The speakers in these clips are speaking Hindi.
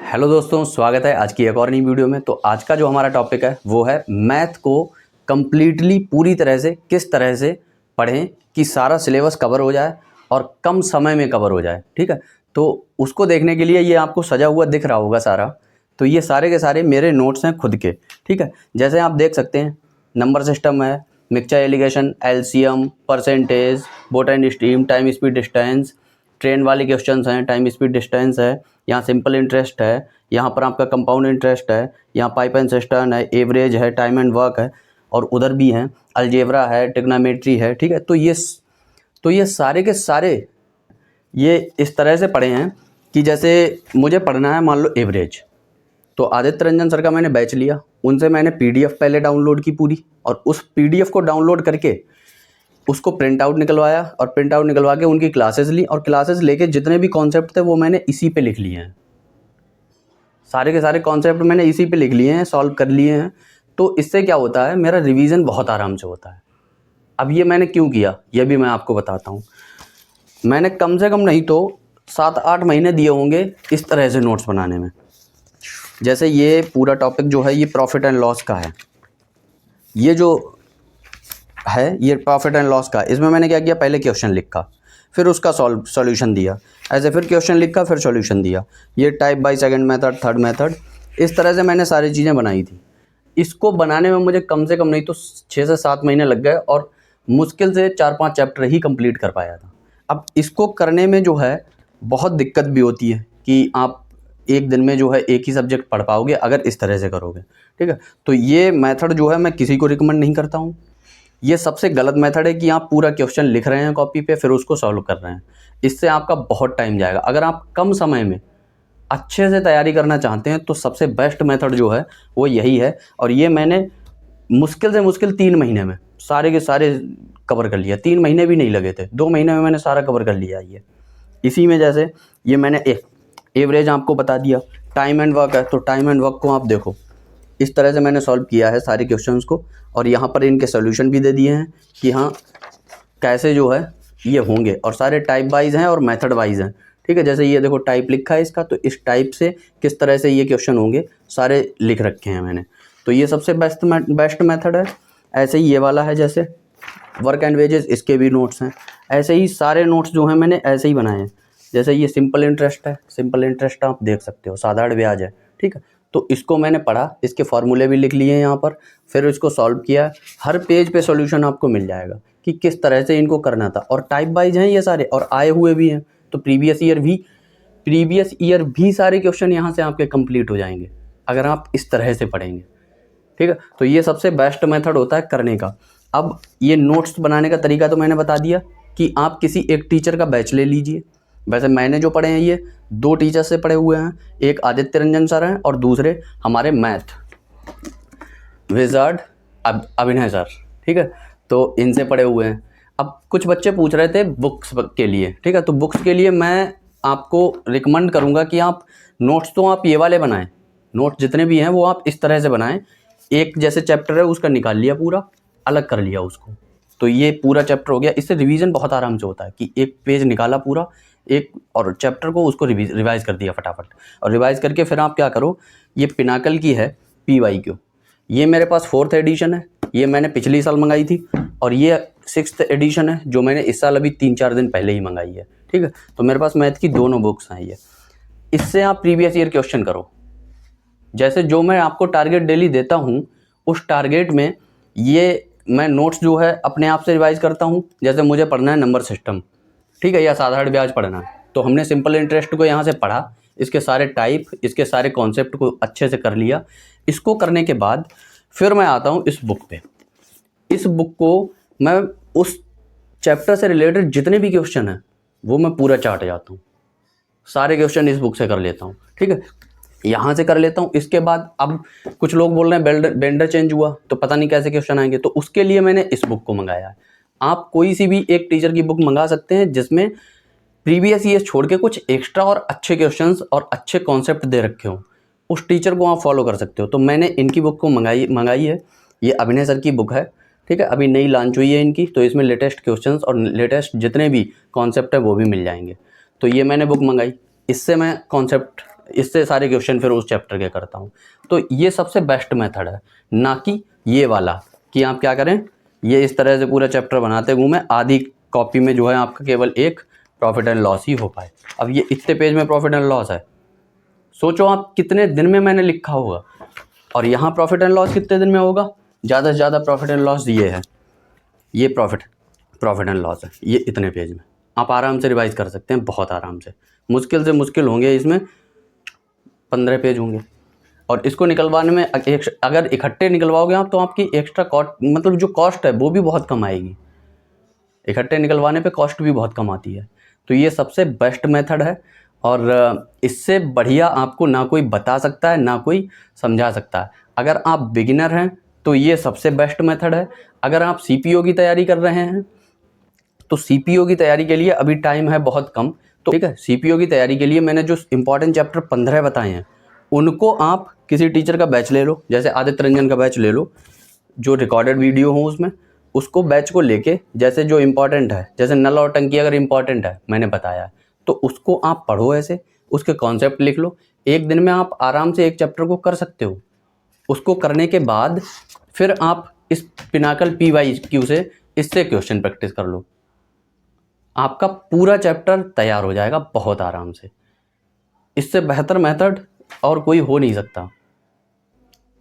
हेलो दोस्तों, स्वागत है आज की एक और नई वीडियो में। तो आज का जो हमारा टॉपिक है वो है मैथ को कम्प्लीटली पूरी तरह से किस तरह से पढ़ें कि सारा सिलेबस कवर हो जाए और कम समय में कवर हो जाए। ठीक है, तो उसको देखने के लिए ये आपको सजा हुआ दिख रहा होगा सारा। तो ये सारे के सारे मेरे नोट्स हैं खुद के। ठीक है, जैसे आप देख सकते हैं नंबर सिस्टम है, mixture allegation, LCM, percentage, boat and stream, time speed distance, train वाले क्वेश्चंस हैं, टाइम स्पीड डिस्टेंस है, यहाँ सिंपल इंटरेस्ट है, यहाँ पर आपका कंपाउंड इंटरेस्ट है, यहाँ पाइप एंड सिस्टर्न है, एवरेज है, टाइम एंड वर्क है, और उधर भी हैं अलजेब्रा है, ट्रिग्नोमेट्री है। ठीक है, तो ये सारे के सारे ये इस तरह से पढ़े हैं कि जैसे मुझे पढ़ना है मान लो एवरेज, तो आदित्य रंजन सर का मैंने बैच लिया, उनसे मैंने पीडीएफ पहले डाउनलोड की पूरी, और उस पीडीएफ को डाउनलोड करके उसको प्रिंट आउट निकलवाया, और प्रिंट आउट निकलवा के उनकी क्लासेस ली, और क्लासेस लेके जितने भी कॉन्सेप्ट थे वो मैंने इसी पे लिख लिए हैं। सारे के सारे कॉन्सेप्ट मैंने इसी पे लिख लिए हैं, सॉल्व कर लिए हैं। तो इससे क्या होता है, मेरा रिवीजन बहुत आराम से होता है। अब ये मैंने क्यों किया ये भी मैं आपको बताता हूँ। मैंने कम से कम नहीं तो 7-8 महीने दिए होंगे इस तरह से नोट्स बनाने में। जैसे ये पूरा टॉपिक जो है ये प्रॉफिट एंड लॉस का है, ये जो है ये प्रॉफिट एंड लॉस का। इसमें मैंने क्या किया, पहले क्वेश्चन लिखा, फिर उसका सॉल्यूशन दिया, ऐसे फिर क्वेश्चन लिखा, फिर सॉल्यूशन दिया। ये type by second method, third method, इस तरह से मैंने सारी चीज़ें बनाई थी। इसको बनाने में मुझे कम से कम नहीं तो 6 से 7 महीने लग गए, और मुश्किल से 4-5 चैप्टर ही कंप्लीट कर पाया था। अब इसको करने में जो है बहुत दिक्कत भी होती है कि आप एक दिन में जो है एक ही सब्जेक्ट पढ़ पाओगे अगर इस तरह से करोगे। ठीक है, तो ये मेथड जो है मैं किसी को रिकमेंड नहीं करता हूँ। ये सबसे गलत मेथड है कि आप पूरा क्वेश्चन लिख रहे हैं कॉपी पे, फिर उसको सॉल्व कर रहे हैं। इससे आपका बहुत टाइम जाएगा। अगर आप कम समय में अच्छे से तैयारी करना चाहते हैं तो सबसे बेस्ट मेथड जो है वो यही है। और ये मैंने मुश्किल से मुश्किल 3 महीने में सारे के सारे कवर कर लिया। 3 महीने भी नहीं लगे थे, 2 महीने में मैंने सारा कवर कर लिया। ये इसी में जैसे ये मैंने एवरेज आपको बता दिया, टाइम एंड वर्क है, तो टाइम एंड वर्क को आप देखो इस तरह से मैंने सॉल्व किया है सारे क्वेश्चंस को, और यहाँ पर इनके सॉल्यूशन भी दे दिए हैं कि हाँ कैसे जो है ये होंगे, और सारे टाइप वाइज हैं और मेथड वाइज हैं। ठीक है, जैसे ये देखो टाइप लिखा है इसका, तो इस टाइप से किस तरह से ये क्वेश्चन होंगे सारे लिख रखे हैं मैंने। तो ये सबसे बेस्ट मेथड है। ऐसे ही ये वाला है, जैसे वर्क एंड वेजेस, इसके भी नोट्स हैं। ऐसे ही सारे नोट्स जो हैं मैंने ऐसे ही बनाए हैं। जैसे ये सिंपल इंटरेस्ट है, सिंपल इंटरेस्ट आप देख सकते हो, साधारण ब्याज है। ठीक है, तो इसको मैंने पढ़ा, इसके फार्मूले भी लिख लिए हैं यहाँ पर, फिर इसको सॉल्व किया। हर पेज पे सॉल्यूशन आपको मिल जाएगा कि किस तरह से इनको करना था, और टाइप वाइज हैं ये सारे, और आए हुए भी हैं। तो प्रीवियस ईयर भी सारे क्वेश्चन यहाँ से आपके कंप्लीट हो जाएंगे अगर आप इस तरह से पढ़ेंगे। ठीक है, तो ये सबसे बेस्ट मेथड होता है करने का। अब ये नोट्स बनाने का तरीका तो मैंने बता दिया कि आप किसी एक टीचर का बैच ले लीजिए। वैसे मैंने जो पढ़े हैं ये 2 टीचर से पढ़े हुए हैं, एक आदित्य रंजन सर हैं और दूसरे हमारे मैथ विजार्ड अभिनय सर। ठीक है, तो इनसे पढ़े हुए हैं। अब कुछ बच्चे पूछ रहे थे बुक्स के लिए। ठीक है, तो बुक्स के लिए मैं आपको रिकमेंड करूँगा कि आप नोट्स तो आप ये वाले बनाएं, नोट्स जितने भी हैं वो आप इस तरह से बनाएं। एक जैसे चैप्टर है उसका निकाल लिया, पूरा अलग कर लिया उसको, तो ये पूरा चैप्टर हो गया। इससे रिवीजन बहुत आराम से होता है कि एक पेज निकाला पूरा एक, और चैप्टर को उसको रिवाइज कर दिया फटाफट, और रिवाइज करके फिर आप क्या करो, ये पिनाकल की है PYQ, ये मेरे पास 4th एडिशन है, ये मैंने पिछली साल मंगाई थी, और ये 6th एडिशन है जो मैंने इस साल अभी 3-4 दिन पहले ही मंगाई है। ठीक है, तो मेरे पास मैथ की दोनों बुक्स हैं ये। इससे आप प्रीवियस ईयर क्वेश्चन करो। जैसे जो मैं आपको टारगेट डेली देता हूँ उस टारगेट में ये मैं नोट्स जो है अपने आप से रिवाइज करता हूँ। जैसे मुझे पढ़ना है नंबर सिस्टम, ठीक है, या साधारण ब्याज पढ़ना है, तो हमने सिंपल इंटरेस्ट को यहाँ से पढ़ा, इसके सारे टाइप, इसके सारे कॉन्सेप्ट को अच्छे से कर लिया। इसको करने के बाद फिर मैं आता हूँ इस बुक पे। इस बुक को मैं उस चैप्टर से रिलेटेड जितने भी क्वेश्चन हैं वो मैं पूरा चाट जाता हूँ, सारे क्वेश्चन इस बुक से कर लेता हूँ। ठीक है, यहाँ से कर लेता हूँ। इसके बाद अब कुछ लोग बोल रहे हैं बेंडर चेंज हुआ तो पता नहीं कैसे क्वेश्चन आएंगे, तो उसके लिए मैंने इस बुक को मंगाया है। आप कोई सी भी एक टीचर की बुक मंगा सकते हैं जिसमें प्रीवियस ईयर छोड़ के कुछ एक्स्ट्रा और अच्छे क्वेश्चंस और अच्छे कॉन्सेप्ट दे रखे हों, उस टीचर को आप फॉलो कर सकते हो। तो मैंने इनकी बुक को मंगाई है। ये अभिनय सर की बुक है। ठीक है, अभी नई लॉन्च हुई है इनकी, तो इसमें लेटेस्ट क्वेश्चंस और लेटेस्ट जितने भी कॉन्सेप्ट है वो भी मिल जाएंगे। तो ये मैंने बुक मंगाई, इससे मैं कॉन्सेप्ट इससे सारे क्वेश्चन फिर उस चैप्टर के करता हूँ। तो ये सबसे बेस्ट मेथड है, ना कि ये वाला कि आप क्या करें, ये इस तरह से पूरा चैप्टर बनाते घूमें, आधी कॉपी में जो है आपका केवल एक प्रॉफिट एंड लॉस ही हो पाए। अब ये इतने पेज में प्रॉफिट एंड लॉस है, सोचो आप कितने दिन में मैंने लिखा होगा, और यहाँ प्रॉफिट एंड लॉस कितने दिन में होगा, ज़्यादा से ज़्यादा प्रॉफिट एंड लॉस ये है, ये प्रॉफिट एंड लॉस है, ये इतने पेज में आप आराम से रिवाइज कर सकते हैं, बहुत आराम से। मुश्किल से मुश्किल होंगे इसमें 15 पेज होंगे, और इसको निकलवाने में अगर इकट्ठे निकलवाओगे आप तो आपकी एक्स्ट्रा कॉस्ट, मतलब जो कॉस्ट है वो भी बहुत कम आएगी। इकट्ठे निकलवाने पे कॉस्ट भी बहुत कम आती है। तो ये सबसे बेस्ट मेथड है, और इससे बढ़िया आपको ना कोई बता सकता है ना कोई समझा सकता है। अगर आप बिगिनर हैं तो ये सबसे बेस्ट मेथड है। अगर आप सीपीओ की तैयारी कर रहे हैं तो सीपीओ की तैयारी के लिए अभी टाइम है बहुत कम, तो ठीक है, सीपीओ की तैयारी के लिए मैंने जो इंपॉर्टेंट चैप्टर 15 बताए हैं उनको आप किसी टीचर का बैच ले लो, जैसे आदित्य रंजन का बैच ले लो, जो रिकॉर्डेड वीडियो हो उसमें, उसको बैच को लेके जैसे जो इम्पॉर्टेंट है, जैसे नल और टंकी अगर इम्पॉर्टेंट है मैंने बताया, तो उसको आप पढ़ो, ऐसे उसके कॉन्सेप्ट लिख लो। एक दिन में आप आराम से एक चैप्टर को कर सकते हो। उसको करने के बाद फिर आप इस पिनाकल PYQ से इससे क्वेश्चन प्रैक्टिस कर लो, आपका पूरा चैप्टर तैयार हो जाएगा बहुत आराम से। इससे बेहतर मेथड और कोई हो नहीं सकता।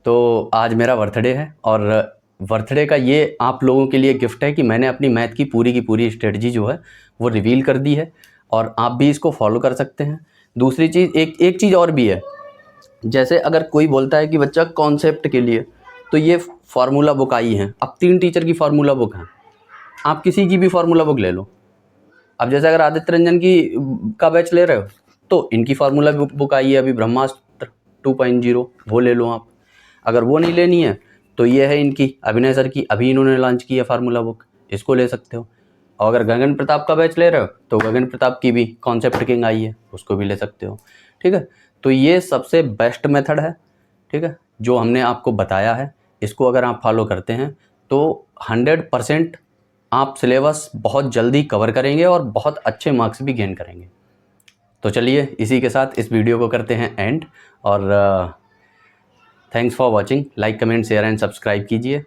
तो आज मेरा बर्थडे है, और बर्थडे का ये आप लोगों के लिए गिफ्ट है कि मैंने अपनी मैथ की पूरी स्ट्रेटजी जो है वो रिवील कर दी है, और आप भी इसको फॉलो कर सकते हैं। दूसरी चीज़, एक चीज़ और भी है, जैसे अगर कोई बोलता है कि बच्चा कॉन्सेप्ट के लिए, तो ये फार्मूला बुक आई है, अब 3 टीचर की फार्मूला बुक है, आप किसी की भी फार्मूला बुक ले लो। अब जैसे अगर आदित्य रंजन की का बैच ले रहे हो तो इनकी फार्मूला बुक आई है अभी, ब्रह्मास्त्र 2.0, वो ले लो आप। अगर वो नहीं लेनी है तो ये है इनकी अभिनय सर की, अभी इन्होंने लॉन्च की है फार्मूला बुक, इसको ले सकते हो। और अगर गगन प्रताप का बैच ले रहे हो तो गगन प्रताप की भी कॉन्सेप्ट किंग आई है, उसको भी ले सकते हो। ठीक है, तो ये सबसे बेस्ट मेथड है, ठीक है, जो हमने आपको बताया है। इसको अगर आप फॉलो करते हैं तो 100% आप सिलेबस बहुत जल्दी कवर करेंगे और बहुत अच्छे मार्क्स भी गेन करेंगे। तो चलिए इसी के साथ इस वीडियो को करते हैं एंड, और thanks for watching. Like, comment, share and subscribe कीजिए।